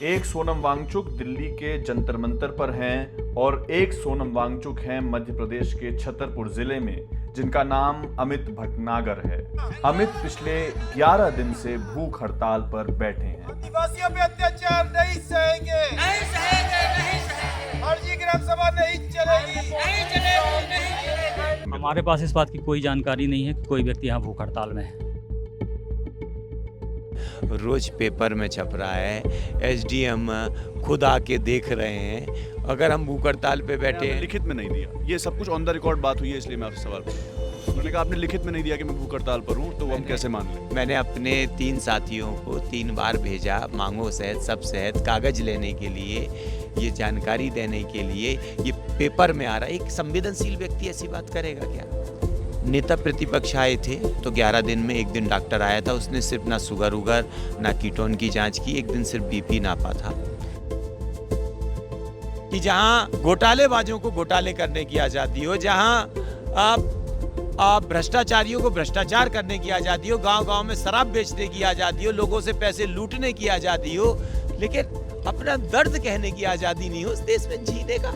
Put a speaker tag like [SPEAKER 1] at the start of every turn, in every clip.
[SPEAKER 1] एक सोनम वांगचुक दिल्ली के जंतर मंतर पर हैं और एक सोनम वांगचुक हैं मध्य प्रदेश के छतरपुर जिले में, जिनका नाम अमित भटनागर है। अमित पिछले 11 दिन से भूख हड़ताल पर बैठे हैं।
[SPEAKER 2] आदिवासियों पे अत्याचार नहीं सहेंगे,
[SPEAKER 3] नहीं सहेंगे, नहीं सहेंगे,
[SPEAKER 2] फर्जी ग्राम सभा नहीं चलेगी,
[SPEAKER 3] नहीं चलेगी, नहीं चलेगी।
[SPEAKER 4] हमारे पास इस बात की कोई जानकारी नहीं है कि कोई व्यक्ति यहाँ भूख हड़ताल में है।
[SPEAKER 5] रोज पेपर में छप रहा है, एसडीएम खुद आके देख रहे हैं। अगर हम भूख हड़ताल पे बैठे हैं,
[SPEAKER 6] लिखित में नहीं दिया, ये सब कुछ ऑन द रिकॉर्ड बात हुई है, इसलिए मैं आपसे सवाल कर रहा हूं। उन्होंने कहा आपने लिखित में नहीं दिया कि मैं भूख हड़ताल पर हूँ, तो हम कैसे मान लें?
[SPEAKER 5] मैंने अपने 3 साथियों को 3 बार भेजा, मांगो सहित सब सहित कागज लेने के लिए, ये जानकारी देने के लिए। ये पेपर में आ रहा है। एक संवेदनशील व्यक्ति ऐसी बात करेगा क्या? नेता प्रतिपक्ष आए थे तो 11 दिन में एक दिन डॉक्टर आया था, उसने सिर्फ ना शुगर उगर ना कीटोन की जांच की, एक दिन सिर्फ बीपी नापा था। कि जहां घोटालेबाजों को घोटाले करने की आजादी हो, जहां आप भ्रष्टाचारियों को भ्रष्टाचार करने की आजादी हो, गांव-गांव में शराब बेचने की आजादी हो, लोगों से पैसे लूटने की आजादी हो, लेकिन अपना दर्द कहने की आजादी नहीं हो इस देश में जीने का,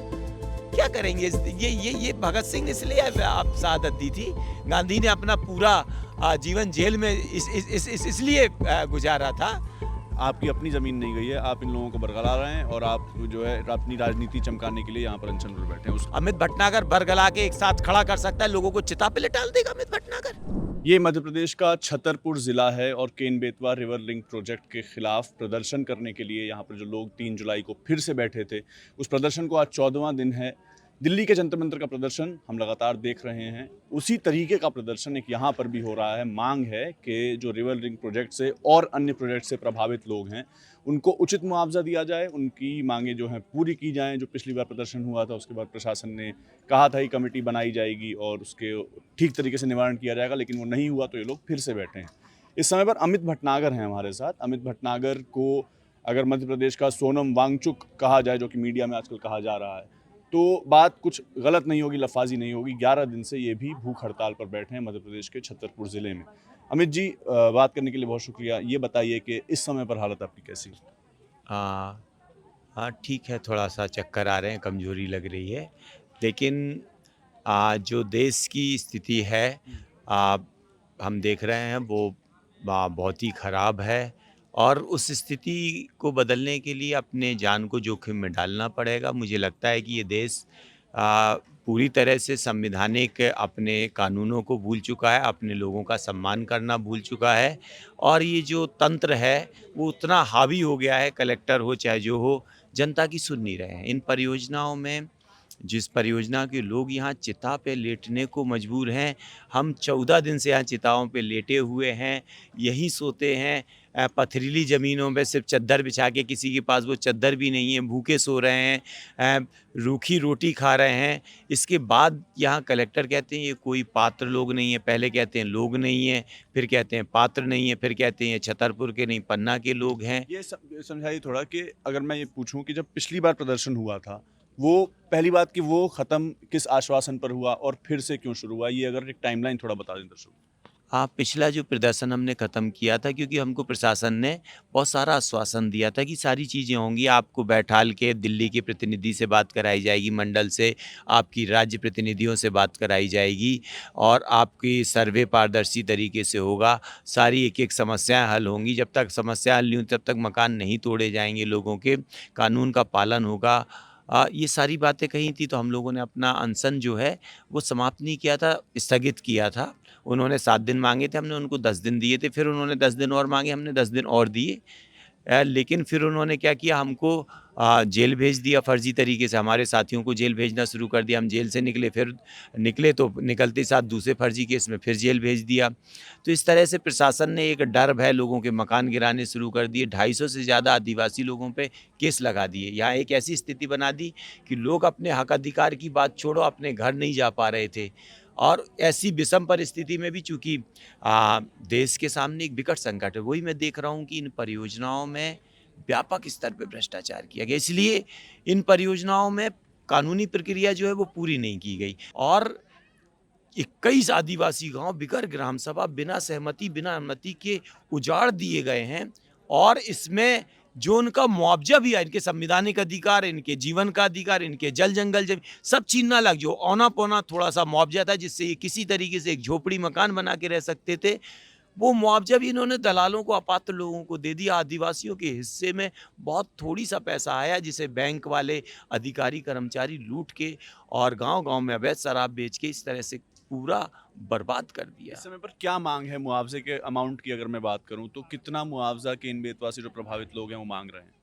[SPEAKER 5] क्या करेंगे? ये भगत सिंह ने इसलिए आप शहादत दी थी। गांधी ने अपना पूरा जीवन जेल में इसलिए गुजारा था।
[SPEAKER 6] आपकी अपनी जमीन नहीं गई है, आप इन लोगों को बरगला रहे हैं और आप जो है अपनी राजनीति चमकाने के लिए यहाँ पर अनशन पर बैठे हैं।
[SPEAKER 5] अमित भटनागर बरगला के एक साथ खड़ा कर सकता है, लोगों को चिता पे लिटाल देगा अमित भटनागर।
[SPEAKER 6] ये मध्य प्रदेश का छतरपुर जिला है और Ken Betwa river link project के खिलाफ प्रदर्शन करने के लिए यहाँ पर जो लोग 3 जुलाई को फिर से बैठे थे, उस प्रदर्शन को आज 14वां दिन है। दिल्ली के जंतर मंतर का प्रदर्शन हम लगातार देख रहे हैं, उसी तरीके का प्रदर्शन एक यहाँ पर भी हो रहा है। मांग है कि जो रिवर लिंक प्रोजेक्ट से और अन्य प्रोजेक्ट से प्रभावित लोग हैं, उनको उचित मुआवजा दिया जाए, उनकी मांगें जो हैं पूरी की जाएं। जो पिछली बार प्रदर्शन हुआ था उसके बाद प्रशासन ने कहा था कि कमेटी बनाई जाएगी और उसके ठीक तरीके से निवारण किया जाएगा, लेकिन वो नहीं हुआ, तो ये लोग फिर से बैठे हैं। इस समय पर अमित भटनागर हैं हमारे साथ। अमित भटनागर को अगर मध्य प्रदेश का सोनम वांगचुक कहा जाए, जो कि मीडिया में आजकल कहा जा रहा है, तो बात कुछ गलत नहीं होगी, लफाजी नहीं होगी। 11 दिन से ये भी भूख हड़ताल पर बैठे हैं मध्य प्रदेश के छतरपुर ज़िले में। अमित जी, बात करने के लिए बहुत शुक्रिया। ये बताइए कि इस समय पर हालत आपकी कैसी है?
[SPEAKER 5] हाँ ठीक है, थोड़ा सा चक्कर आ रहे हैं, कमजोरी लग रही है, लेकिन जो देश की स्थिति है हम देख रहे हैं वो बहुत ही ख़राब है और उस स्थिति को बदलने के लिए अपने जान को जोखिम में डालना पड़ेगा। मुझे लगता है कि ये देश पूरी तरह से संवैधानिक अपने कानूनों को भूल चुका है, अपने लोगों का सम्मान करना भूल चुका है और ये जो तंत्र है वो उतना हावी हो गया है, कलेक्टर हो चाहे जो हो, जनता की सुन नहीं रहे हैं। इन परियोजनाओं में जिस परियोजना के लोग यहाँ चिता पे लेटने को मजबूर हैं, हम 14 दिन से यहाँ चिताओं पे लेटे हुए हैं, यहीं सोते हैं, पथरीली ज़मीनों पे सिर्फ चद्दर बिछा के, किसी के पास वो चद्दर भी नहीं है, भूखे सो रहे हैं, रूखी रोटी खा रहे हैं। इसके बाद यहाँ कलेक्टर कहते हैं ये कोई पात्र लोग नहीं है, पहले कहते हैं लोग नहीं है, फिर कहते हैं पात्र नहीं है, फिर कहते हैं ये छतरपुर के नहीं पन्ना के लोग हैं।
[SPEAKER 6] ये समझाइए थोड़ा कि अगर मैं ये पूछूं कि जब पिछली बार प्रदर्शन हुआ था, वो पहली बात कि वो ख़त्म किस आश्वासन पर हुआ और फिर से क्यों शुरू हुआ, ये अगर एक टाइमलाइन थोड़ा बता दें दर्शकों।
[SPEAKER 5] हाँ, पिछला जो प्रदर्शन हमने ख़त्म किया था क्योंकि हमको प्रशासन ने बहुत सारा आश्वासन दिया था कि सारी चीज़ें होंगी, आपको बैठाल के दिल्ली के प्रतिनिधि से बात कराई जाएगी, मंडल से, आपकी राज्य प्रतिनिधियों से बात कराई जाएगी और आपकी सर्वे पारदर्शी तरीके से होगा, सारी एक-एक समस्याएं हल होंगी। जब तक समस्या हल नहीं होती तब तक मकान नहीं तोड़े जाएंगे लोगों के, कानून का पालन होगा। ये सारी बातें कही थी, तो हम लोगों ने अपना अनशन जो है वो समाप्त नहीं किया था, स्थगित किया था। उन्होंने 7 दिन मांगे थे, हमने उनको 10 दिन दिए थे, फिर उन्होंने 10 दिन और मांगे, हमने 10 दिन और दिए। लेकिन फिर उन्होंने क्या किया, हमको जेल भेज दिया फर्जी तरीके से, हमारे साथियों को जेल भेजना शुरू कर दिया। हम जेल से निकले, फिर निकले तो निकलते साथ दूसरे फर्जी केस में फिर जेल भेज दिया। तो इस तरह से प्रशासन ने एक डर भय लोगों के मकान गिराने शुरू कर दिए। 250 से ज़्यादा आदिवासी लोगों पे केस लगा दिए। यहाँ एक ऐसी स्थिति बना दी कि लोग अपने हक अधिकार की बात छोड़ो, अपने घर नहीं जा पा रहे थे। और ऐसी विषम परिस्थिति में भी चूँकि देश के सामने एक विकट संकट है, वही मैं देख रहा हूँ कि इन परियोजनाओं में व्यापक स्तर पे भ्रष्टाचार किया गया, इसलिए इन परियोजनाओं में कानूनी प्रक्रिया जो है वो पूरी नहीं की गई और 21 आदिवासी गांव बिगर ग्राम सभा बिना सहमति बिना अनुमति के उजाड़ दिए गए हैं और इसमें जो उनका मुआवजा भी है, इनके संवैधानिक अधिकार, इनके जीवन का अधिकार, इनके जल जंगल जब सब छीनना लग, जो औना पौना थोड़ा सा मुआवजा था जिससे ये किसी तरीके से एक झोपड़ी मकान बना के रह सकते थे, वो मुआवजा भी इन्होंने दलालों को, अपात्र लोगों को दे दिया। आदिवासियों के हिस्से में बहुत थोड़ी सा पैसा आया जिसे बैंक वाले अधिकारी कर्मचारी लूट के और गांव-गांव में अवैध शराब बेच के इस तरह से पूरा बर्बाद कर दिया।
[SPEAKER 6] इस समय पर क्या मांग है मुआवजे के अमाउंट की? अगर मैं बात करूं तो कितना मुआवजा केन बेतवा से जो प्रभावित लोग हैं वो मांग रहे हैं?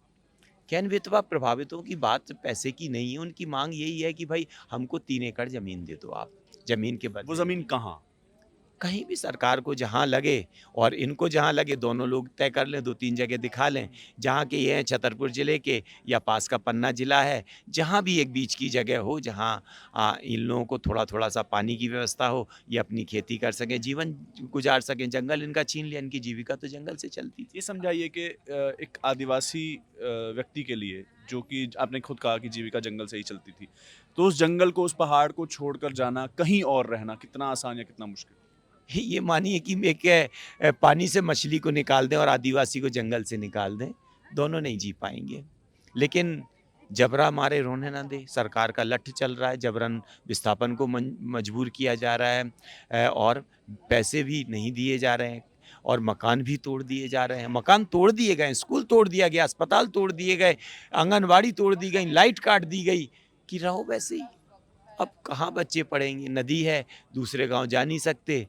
[SPEAKER 5] कैन बेतवा प्रभावितों की बात पैसे की नहीं है, उनकी मांग यही है कि भाई हमको 3 एकड़ ज़मीन दे दो आप, ज़मीन के बदले
[SPEAKER 6] वो ज़मीन कहाँ?
[SPEAKER 5] कहीं भी सरकार को जहाँ लगे और इनको जहाँ लगे, दोनों लोग तय कर लें, 2-3 जगह दिखा लें। जहाँ के ये हैं छतरपुर ज़िले के या पास का पन्ना ज़िला है, जहाँ भी एक बीच की जगह हो जहाँ इन लोगों को थोड़ा-थोड़ा सा पानी की व्यवस्था हो, ये अपनी खेती कर सकें, जीवन गुज़ार सकें। जंगल इनका छीन लिया, इनकी जीविका तो जंगल से चलती थी।
[SPEAKER 6] ये समझाइए कि एक आदिवासी व्यक्ति के लिए, जो कि आपने खुद कहा कि जीविका जंगल से ही चलती थी, तो उस जंगल को, उस पहाड़ को छोड़कर जाना, कहीं और रहना कितना आसान या कितना मुश्किल?
[SPEAKER 5] ये मानिए कि एक पानी से मछली को निकाल दें और आदिवासी को जंगल से निकाल दें, दोनों नहीं जी पाएंगे। लेकिन जबरा मारे रोने ना दे, सरकार का लठ चल रहा है, जबरन विस्थापन को मजबूर किया जा रहा है और पैसे भी नहीं दिए जा रहे हैं और मकान भी तोड़ दिए जा रहे हैं। मकान तोड़ दिए गए, स्कूल तोड़ दिया गया, अस्पताल तोड़ दिए गए, आंगनबाड़ी तोड़ दी गई, लाइट काट दी गई कि रहो वैसे ही। अब कहाँ बच्चे पढ़ेंगे? नदी है, दूसरे गांव जा नहीं सकते।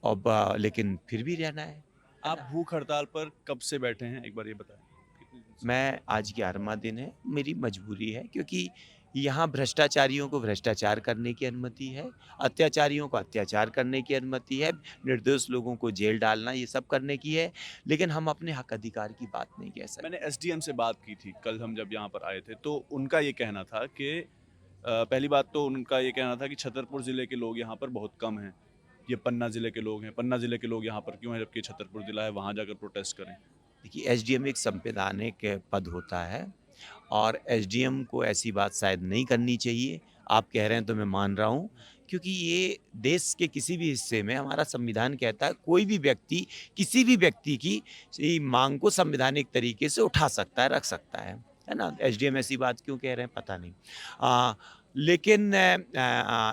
[SPEAKER 5] अब लेकिन फिर भी रहना है।
[SPEAKER 6] आप भूख हड़ताल पर कब से बैठे हैं, एक बार ये बताएं? कितने दिन से?
[SPEAKER 5] मैं आज 11वां दिन है, मेरी मजबूरी है क्योंकि यहाँ भ्रष्टाचारियों को भ्रष्टाचार करने की अनुमति है, अत्याचारियों को अत्याचार करने की अनुमति है, निर्दोष लोगों को जेल डालना, ये सब करने की है, लेकिन हम अपने हक अधिकार की बात नहीं कह सकते।
[SPEAKER 6] मैंने एसडीएम से बात की थी कल, हम जब यहाँ पर आए थे, तो उनका ये कहना था कि पहली बात तो उनका ये कहना था कि छतरपुर ज़िले के लोग यहाँ पर बहुत कम हैं, ये पन्ना ज़िले के लोग हैं, पन्ना ज़िले के लोग यहाँ पर क्यों हैं जबकि छतरपुर ज़िला है, वहाँ जाकर प्रोटेस्ट करें।
[SPEAKER 5] देखिए, एसडीएम एक संवैधानिक पद होता है और एसडीएम को ऐसी बात शायद नहीं करनी चाहिए। आप कह रहे हैं तो मैं मान रहा हूँ, क्योंकि ये देश के किसी भी हिस्से में हमारा संविधान कहता है कोई भी व्यक्ति किसी भी व्यक्ति की मांग को संवैधानिक तरीके से उठा सकता है, रख सकता है ना? एसडीएम ऐसी बात क्यों कह रहे हैं पता नहीं। लेकिन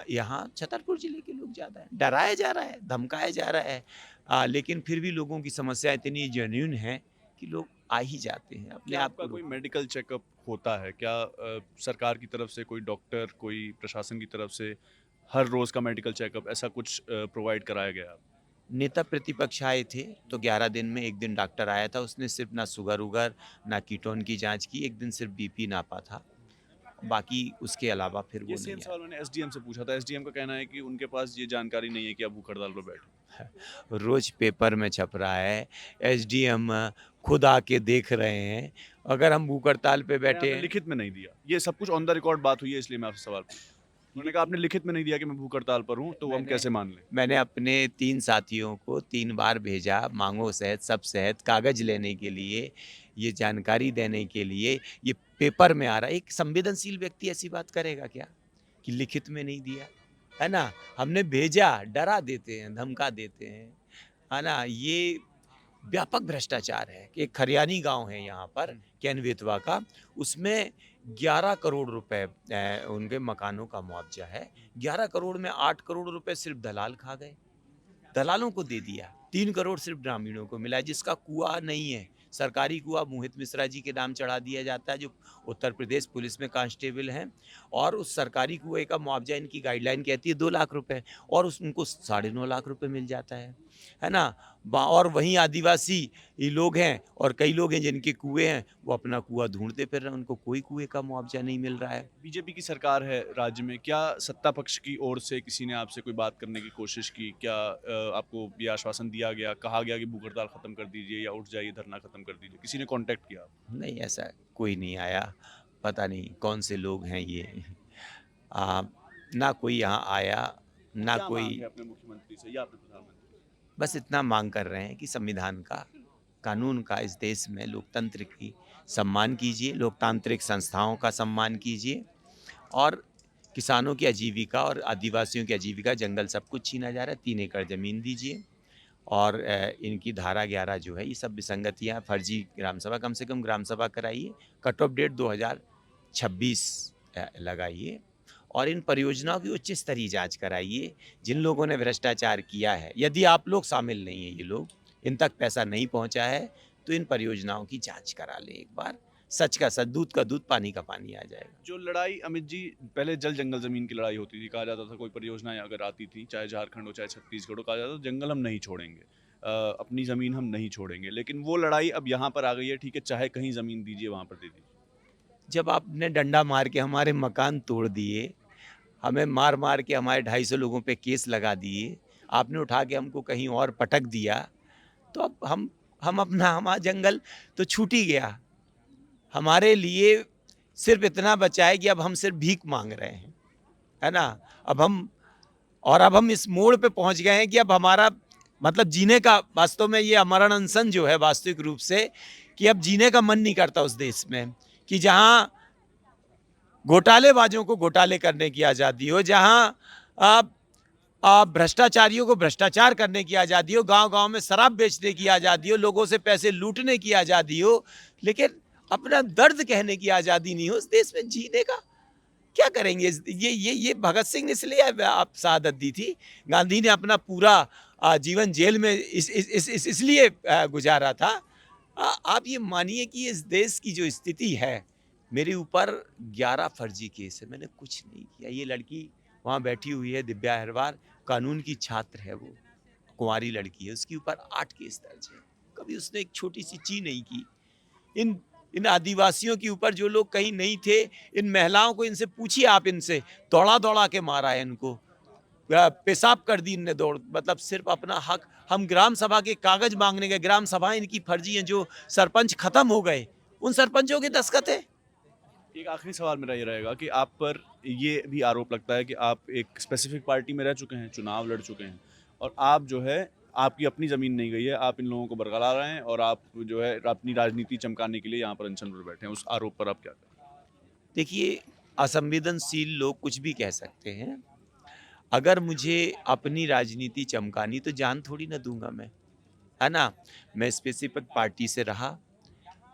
[SPEAKER 5] यहाँ छतरपुर ज़िले के लोग ज़्यादा हैं, डराया जा रहा है, धमकाया जा रहा है, लेकिन फिर भी लोगों की समस्या इतनी जेन्युइन है कि लोग आ ही जाते हैं अपने
[SPEAKER 6] क्या
[SPEAKER 5] आप
[SPEAKER 6] आपका
[SPEAKER 5] को।
[SPEAKER 6] कोई मेडिकल चेकअप होता है क्या? सरकार की तरफ से कोई डॉक्टर, कोई प्रशासन की तरफ से हर रोज़ का मेडिकल चेकअप ऐसा कुछ प्रोवाइड कराया गया?
[SPEAKER 5] नेता प्रतिपक्ष आए थे तो 11 दिन में एक दिन डॉक्टर आया था, उसने सिर्फ ना शुगर उगर ना कीटोन की जांच की, एक दिन सिर्फ बीपी नापा था, बाकी उसके अलावा फिर वो
[SPEAKER 6] ये
[SPEAKER 5] नहीं
[SPEAKER 6] सेम
[SPEAKER 5] आया।
[SPEAKER 6] सवाल मैंने एसडीएम से पूछा था। एसडीएम का कहना है कि उनके पास ये जानकारी नहीं है कि आप भूख हड़ताल पर बैठे।
[SPEAKER 5] रोज पेपर में छप रहा है, एसडीएम खुद आके देख रहे हैं, अगर हम भूख हड़ताल पे बैठे
[SPEAKER 6] आपने
[SPEAKER 5] हैं।
[SPEAKER 6] लिखित में नहीं दिया, ये सब कुछ ऑन द रिकॉर्ड बात हुई है, इसलिए मैं आपसे सवाल पूछा। उन्होंने कहा आपने लिखित में नहीं दिया कि मैं भूख हड़ताल पर हूँ, तो हम कैसे मान लें?
[SPEAKER 5] मैंने अपने 3 साथियों को 3 बार भेजा, मांगों सहित सब सहित कागज लेने के लिए, ये जानकारी देने के लिए। ये पेपर में आ रहा है, एक संवेदनशील व्यक्ति ऐसी बात करेगा क्या कि लिखित में नहीं दिया, है ना? हमने भेजा, डरा देते हैं, धमका देते हैं, है ना? ये व्यापक भ्रष्टाचार है कि एक खरियानी गांव है यहाँ पर कैन बेतवा का, उसमें 11 करोड़ रुपए उनके मकानों का मुआवजा है। 11 करोड़ में 8 करोड़ रुपए सिर्फ दलाल खा गए, दलालों को दे दिया। 3 करोड़ सिर्फ ग्रामीणों को मिला, जिसका कुआं नहीं है, सरकारी कुआं मोहित मिश्रा जी के नाम चढ़ा दिया जाता है, जो उत्तर प्रदेश पुलिस में कांस्टेबल हैं, और उस सरकारी कुएं का मुआवजा इनकी गाइडलाइन कहती है 2 लाख रुपए, और उनको 9.5 लाख रुपए मिल जाता है ना? और वहीं आदिवासी ये लोग हैं और कई लोग हैं जिनके कुएं हैं, वो अपना कुआं ढूंढते फिर रहे हैं, उनको कोई कुएं का मुआवजा नहीं मिल रहा है।
[SPEAKER 6] बीजेपी की सरकार है राज्य में, क्या सत्ता पक्ष की ओर से किसी ने आपसे कोई बात करने की कोशिश की? क्या आपको ये आश्वासन दिया गया, कहा गया कि भूख हड़ताल खत्म कर दीजिए या उठ जाइए, धरना खत्म कर दीजिए? किसी ने कांटेक्ट किया?
[SPEAKER 5] नहीं, ऐसा कोई नहीं आया, पता नहीं कौन से लोग हैं ये। ना कोई यहाँ आया, ना
[SPEAKER 6] क्या मांग
[SPEAKER 5] कोई,
[SPEAKER 6] है अपने मुख्यमंत्री से या अपने प्रधानमंत्री?
[SPEAKER 5] बस इतना मांग कर रहे हैं कि संविधान का, कानून का इस देश में लोकतंत्र की सम्मान कीजिए, लोकतांत्रिक संस्थाओं का सम्मान कीजिए, और किसानों की आजीविका और आदिवासियों की आजीविका, जंगल सब कुछ छीना जा रहा है, 3 एकड़ ज़मीन दीजिए और इनकी धारा 11 जो है ये सब विसंगतियाँ, फर्जी ग्राम सभा, कम से कम ग्राम सभा कराइए, कट ऑफ डेट 2026 लगाइए और इन परियोजनाओं की उच्च स्तरीय जांच कराइए। जिन लोगों ने भ्रष्टाचार किया है, यदि आप लोग शामिल नहीं हैं, ये लोग इन तक पैसा नहीं पहुंचा है, तो इन परियोजनाओं की जांच करा लें एक बार। सच का सच, दूध का दूध, पानी का पानी आ जाएगा।
[SPEAKER 6] जो लड़ाई अमित जी पहले जल जंगल जमीन की लड़ाई होती थी, कहा जाता था कोई परियोजना अगर आती थी, चाहे झारखंड हो चाहे छत्तीसगढ़ हो, कहा जाता था जंगल हम नहीं छोड़ेंगे, अपनी ज़मीन हम नहीं छोड़ेंगे। लेकिन वो लड़ाई अब यहाँ पर आ गई है, ठीक है चाहे कहीं ज़मीन दीजिए वहाँ पर दे दीजिए।
[SPEAKER 5] जब आपने डंडा मार के हमारे मकान तोड़ दिए, हमें मार मार के हमारे 250 लोगों पे केस लगा दिए, आपने उठा के हमको कहीं और पटक दिया, तो अब हम अपना हमारा जंगल तो छूट ही गया। हमारे लिए सिर्फ इतना बचा है कि अब हम सिर्फ भीख मांग रहे हैं, है ना। अब हम इस मोड़ पे पहुंच गए हैं कि अब हमारा मतलब जीने का, वास्तव में ये अमरण अनशन जो है वास्तविक रूप से, कि अब जीने का मन नहीं करता उस देश में, कि जहाँ घोटालेबाजों को घोटाले करने की आज़ादी हो, जहाँ भ्रष्टाचारियों को भ्रष्टाचार करने की आज़ादी हो, गांव-गांव में शराब बेचने की आज़ादी हो, लोगों से पैसे लूटने की आज़ादी हो, लेकिन अपना दर्द कहने की आज़ादी नहीं हो उस देश में जीने का। क्या करेंगे? ये भगत सिंह ने इसलिए आप शहादत दी थी, गांधी ने अपना पूरा जीवन जेल में इसलिए गुजारा था। आप ये मानिए कि इस देश की जो स्थिति है, मेरे ऊपर 11 फर्जी केस है, मैंने कुछ नहीं किया। ये लड़की वहाँ बैठी हुई है, दिव्या अहरवार, कानून की छात्र है, वो कुंवारी लड़की है, उसके ऊपर 8 केस दर्ज है। कभी उसने एक छोटी सी चीज नहीं की। इन आदिवासियों के ऊपर जो लोग कहीं नहीं थे, इन महिलाओं को इनसे पूछिए, आप इनसे दौड़ा दौड़ा के मारा है, इनको पेशाब कर दी इनने दौड़, मतलब सिर्फ अपना हक। हम ग्राम सभा के कागज मांगने गए, ग्राम सभाएं इनकी फर्जी हैं, जो सरपंच खत्म हो गए उन सरपंचों के दस्तखत है।
[SPEAKER 6] एक आखिरी सवाल मेरा ये रहेगा कि आप पर ये भी आरोप लगता है कि आप एक स्पेसिफिक पार्टी में रह चुके हैं, चुनाव लड़ चुके हैं, और आप जो है आपकी अपनी ज़मीन नहीं गई है, आप इन लोगों को बरगला रहे हैं और आप जो है अपनी राजनीति चमकाने के लिए यहाँ पर अनशन पर बैठे हैं। उस आरोप पर आप क्या करें?
[SPEAKER 5] देखिए, असंवेदनशील लोग कुछ भी कह सकते हैं। अगर मुझे अपनी राजनीति चमकानी तो जान थोड़ी ना दूंगा मैं, है ना। मैं स्पेसिफिक पार्टी से रहा,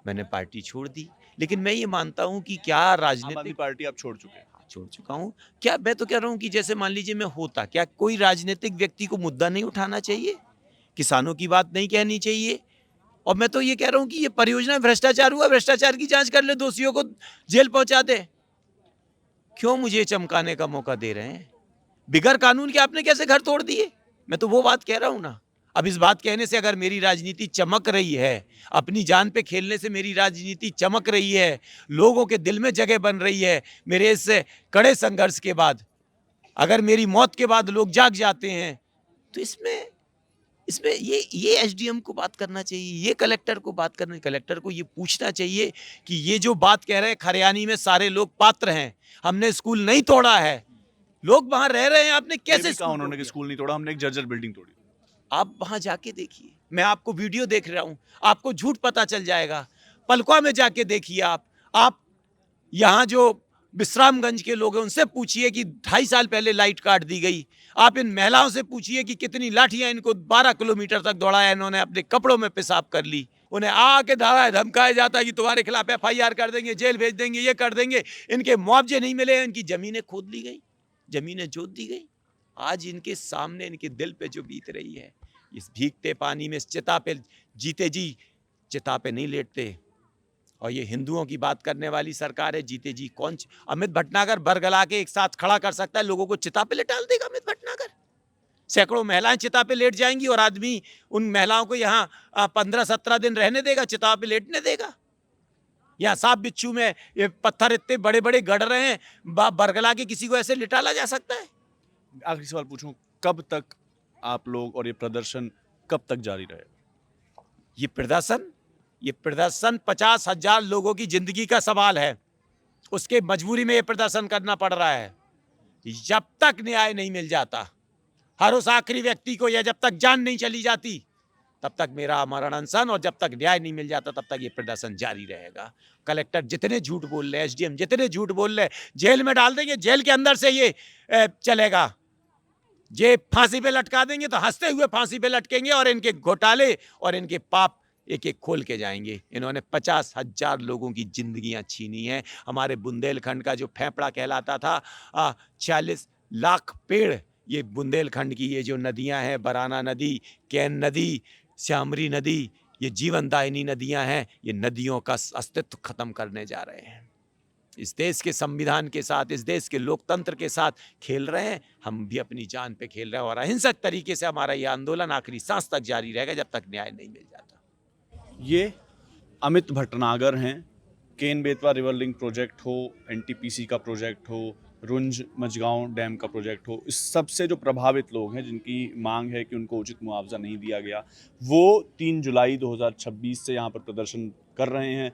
[SPEAKER 5] मैंने पार्टी छोड़ दी, लेकिन मैं ये मानता हूँ कि क्या
[SPEAKER 6] आम आदमी
[SPEAKER 5] राजनीतिक
[SPEAKER 6] पार्टी आप छोड़ चुके हैं।
[SPEAKER 5] छोड़ चुका हूँ। क्या मैं तो कह रहा हूँ कि जैसे मान लीजिए मैं होता, क्या कोई राजनीतिक व्यक्ति को मुद्दा नहीं उठाना चाहिए, किसानों की बात नहीं कहनी चाहिए? और मैं तो ये कह रहा हूँ कि ये परियोजना भ्रष्टाचार हुआ, भ्रष्टाचार की जांच कर ले, दोषियों को जेल पहुंचा दे। क्यों मुझे चमकाने का मौका दे रहे हैं? बिगर कानून के आपने कैसे घर तोड़ दिए? मैं तो वो बात कह रहा हूँ ना। अब इस बात कहने से अगर मेरी राजनीति चमक रही है, अपनी जान पे खेलने से मेरी राजनीति चमक रही है, लोगों के दिल में जगह बन रही है, मेरे इस कड़े संघर्ष के बाद, अगर मेरी मौत के बाद लोग जाग जाते हैं, तो इसमें ये एसडीएम को बात करना चाहिए, ये कलेक्टर को बात करना, कलेक्टर को ये पूछना चाहिए कि ये जो बात कह रहे हैं खरियानी में सारे लोग पात्र हैं, हमने स्कूल नहीं तोड़ा है, लोग वहां रह रहे हैं, आपने कैसे
[SPEAKER 6] कहा उन्होंने कि स्कूल नहीं तोड़ा, हमने एक जर्जर बिल्डिंग तोड़ी।
[SPEAKER 5] आप वहां जाके देखिए, मैं आपको वीडियो देख रहा हूं, आपको झूठ पता चल जाएगा। पलकुआ में जाके देखिए, आप यहाँ जो विश्रामगंज के लोग हैं उनसे पूछिए कि 2.5 साल पहले लाइट काट दी गई। आप इन महिलाओं से पूछिए कि कितनी लाठियां इनको 12 किलोमीटर तक दौड़ाया, इन्होंने अपने कपड़ों में पेशाब कर ली। उन्हें आके धमकाया जाता है कि तुम्हारे खिलाफ FIR कर देंगे, जेल भेज देंगे, ये कर देंगे। इनके मुआवजे नहीं मिले, इनकी जमीनें खोद ली गई, जमीनें जोत दी गई। आज इनके सामने, इनके दिल पे जो बीत रही है, इस भीगते पानी में, इस चिता पे जीते जी चिता पे नहीं लेटते। और ये हिंदुओं की बात करने वाली सरकार है, जीते जी कौन अमित भटनागर बरगला के एक साथ खड़ा कर सकता है? लोगों को चिता पे लेटाल देगा अमित भटनागर? सैकड़ों महिलाएं चिता पे लेट जाएंगी और आदमी उन महिलाओं को यहाँ 15-17 दिन रहने देगा, चिता पे लेटने देगा? यहाँ सांप बिच्छू में ये पत्थर इतने बड़े बड़े गड़ रहे हैं, बरगला के किसी को ऐसे लिटाला जा सकता है?
[SPEAKER 6] आखिरी सवाल पूछूं, कब तक आप लोग और ये प्रदर्शन कब तक जारी रहेगा?
[SPEAKER 5] ये प्रदर्शन 50,000 लोगों की जिंदगी का सवाल है, उसके मजबूरी में ये प्रदर्शन करना पड़ रहा है। जब तक न्याय नहीं मिल जाता, हर उस आखिरी व्यक्ति को, या जब तक जान नहीं चली जाती, तब तक मेरा अमरण अनशन, और जब तक न्याय नहीं मिल जाता तब तक ये प्रदर्शन जारी रहेगा। कलेक्टर जितने झूठ बोल रहे हैं, SDM जितने झूठ बोल रहे हैं, जेल में डाल देंगे, जेल के अंदर से ये चलेगा। ये फांसी पे लटका देंगे तो हंसते हुए फांसी पे लटकेंगे और इनके घोटाले और इनके पाप एक एक खोल के जाएंगे। इन्होंने 50,000 लोगों की जिंदगियां छीनी हैं। हमारे बुंदेलखंड का जो फेफड़ा कहलाता था, 40 लाख पेड़, ये बुंदेलखंड की ये जो नदियां हैं, बराना नदी, कैन नदी, श्यामरी नदी, ये जीवनदायिनी नदियां हैं, ये नदियों का अस्तित्व खत्म करने जा रहे हैं। इस देश के संविधान के साथ, इस देश के लोकतंत्र के साथ खेल रहे हैं। हम भी अपनी जान पे खेल रहे हैं और अहिंसक तरीके से हमारा ये आंदोलन आखिरी सांस तक जारी रहेगा जब तक न्याय नहीं मिल जाता।
[SPEAKER 6] ये अमित भटनागर हैं। Ken Betwa river link project हो, एनटीपीसी का प्रोजेक्ट हो, रुंज मझगांव डैम का प्रोजेक्ट हो, इस सबसे जो प्रभावित लोग हैं, जिनकी मांग है कि उनको उचित मुआवजा नहीं दिया गया, वो 3 जुलाई 2026 से यहाँ पर प्रदर्शन कर रहे हैं।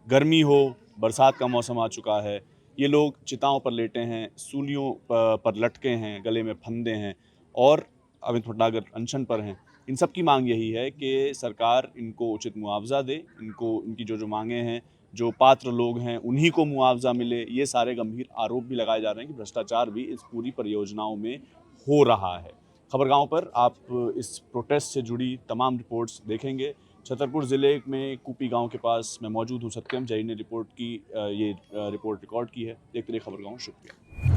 [SPEAKER 6] गर्मी हो, बरसात का मौसम आ चुका है, ये लोग चिताओं पर लेटे हैं, सूलियों पर लटके हैं, गले में फंदे हैं और अमित भटनागर अनशन पर हैं। इन सब की मांग यही है कि सरकार इनको उचित मुआवजा दे, इनको इनकी जो मांगे हैं, जो पात्र लोग हैं उन्हीं को मुआवजा मिले। ये सारे गंभीर आरोप भी लगाए जा रहे हैं कि भ्रष्टाचार भी इस पूरी परियोजनाओं में हो रहा है। खबरगांव पर आप इस प्रोटेस्ट से जुड़ी तमाम रिपोर्ट्स देखेंगे। छतरपुर ज़िले में कुपी गांव के पास मैं मौजूद हूँ। सत्यम जैन ने ये रिपोर्ट रिकॉर्ड की है। देखते रहिए खबरगांव। शुक्रिया।